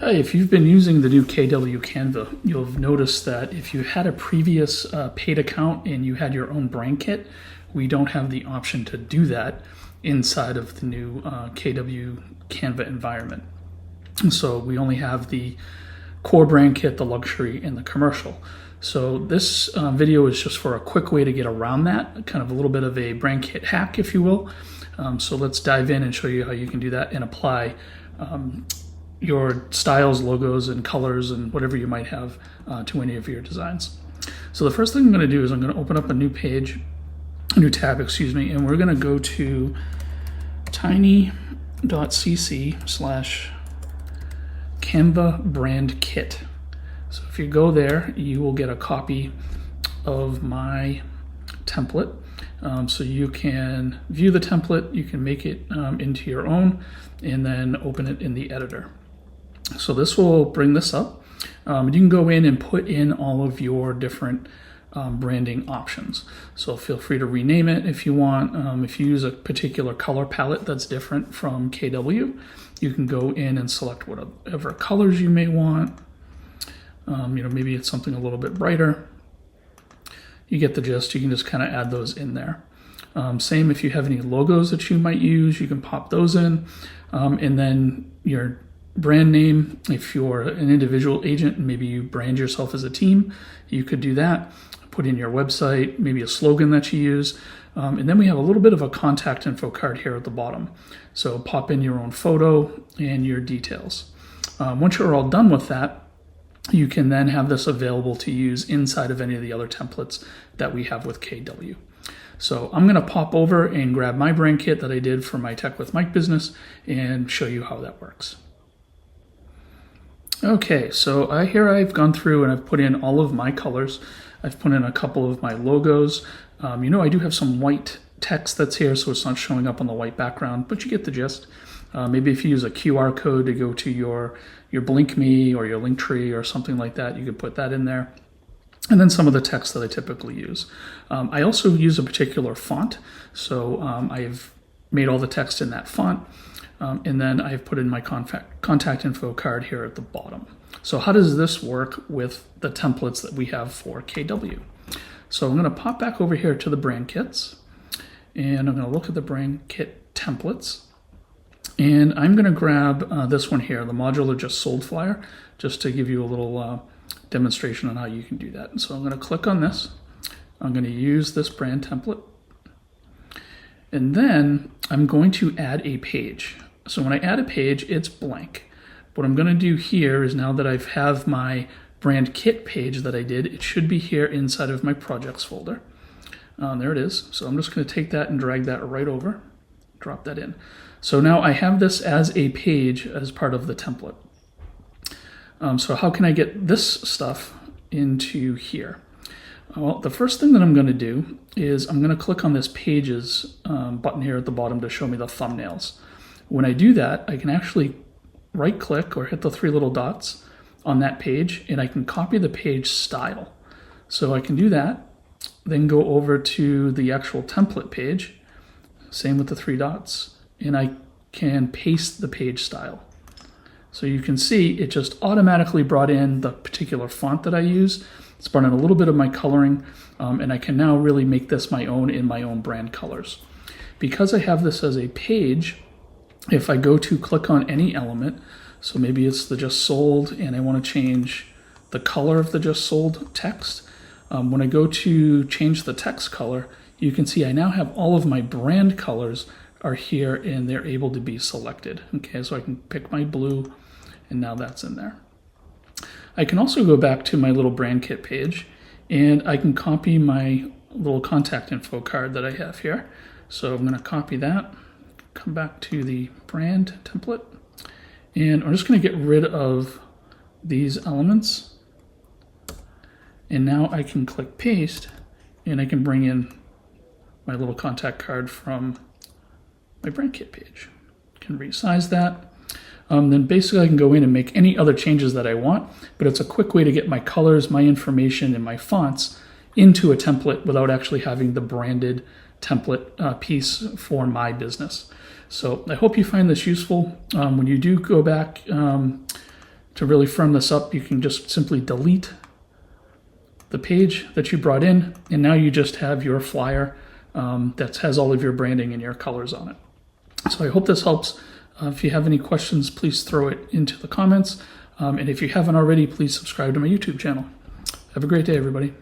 Hey, if you've been using the new KW Canva, you'll have noticed that if you had a previous paid account and you had your own brand kit, we don't have the option to do that inside of the new KW Canva environment. So we only have the core brand kit, the luxury, and the commercial. So this video is just for a quick way to get around that, kind of a little bit of a brand kit hack, if you will. So let's dive in and show you how you can do that and apply your styles, logos, and colors, and whatever you might have to any of your designs. So the first thing I'm going to do is I'm going to open up a new page, a new tab, excuse me, and we're going to go to tiny.cc/Canva brand kit. So if you go there, you will get a copy of my template. So you can view the template, you can make it into your own, and then open it in the editor. So this will bring this up. You can go in and put in all of your different branding options. So feel free to rename it if you want. If you use a particular color palette that's different from KW, you can go in and select whatever colors you may want. Maybe it's something a little bit brighter. You get the gist. You can just kind of add those in there. Same if you have any logos that you might use, you can pop those in. And then your brand name, if you're an individual agent and maybe you brand yourself as a team, you could do that. Put in your website, maybe a slogan that you use. And then we have a little bit of a contact info card here at the bottom. So pop in your own photo and your details. Once you're all done with that, you can then have this available to use inside of any of the other templates that we have with KW. So I'm going to pop over and grab my brand kit that I did for my Tech with Mike business and show you how that works. Okay, so here I've gone through and I've put in all of my colors. I've put in a couple of my logos. I do have some white text that's here, so it's not showing up on the white background, but you get the gist. Maybe if you use a QR code to go to your Blink Me or your Linktree or something like that, you could put that in there. And then some of the text that I typically use. I also use a particular font, so I've made all the text in that font, and then I've put in my contact info card here at the bottom. So how does this work with the templates that we have for KW? So I'm going to pop back over here to the brand kits, and I'm going to look at the brand kit templates. And I'm going to grab this one here, the modular just sold flyer, just to give you a little demonstration on how you can do that. And so I'm going to click on this. I'm going to use this brand template. And then I'm going to add a page. So when I add a page, it's blank. What I'm going to do here is, now that I have my brand kit page that I did, it should be here inside of my projects folder. There it is. So I'm just going to take that and drag that right over, drop that in. So now I have this as a page as part of the template. So how can I get this stuff into here? Well, the first thing that I'm going to do is I'm going to click on this Pages button here at the bottom to show me the thumbnails. When I do that, I can actually right-click or hit the three little dots on that page, and I can copy the page style. So I can do that, then go over to the actual template page, same with the three dots, and I can paste the page style. So you can see it just automatically brought in the particular font that I use. It's brought in a little bit of my coloring, and I can now really make this my own in my own brand colors. Because I have this as a page, if I go to click on any element, so maybe it's the just sold and I want to change the color of the just sold text, when I go to change the text color, you can see I now have all of my brand colors are here and they're able to be selected. Okay, so I can pick my blue, and now that's in there. I can also go back to my little brand kit page, and I can copy my little contact info card that I have here. So I'm going to copy that, come back to the brand template, and I'm just going to get rid of these elements. And now I can click paste, and I can bring in my little contact card from my brand kit page. Can resize that. Then basically I can go in and make any other changes that I want, but it's a quick way to get my colors, my information, and my fonts into a template without actually having the branded template piece for my business. So I hope you find this useful. When you do go back To really firm this up, you can just simply delete the page that you brought in, and now you just have your flyer that has all of your branding and your colors on it. So I hope this helps. If you have any questions, please throw it into the comments. And if you haven't already, please subscribe to my YouTube channel. Have a great day, everybody.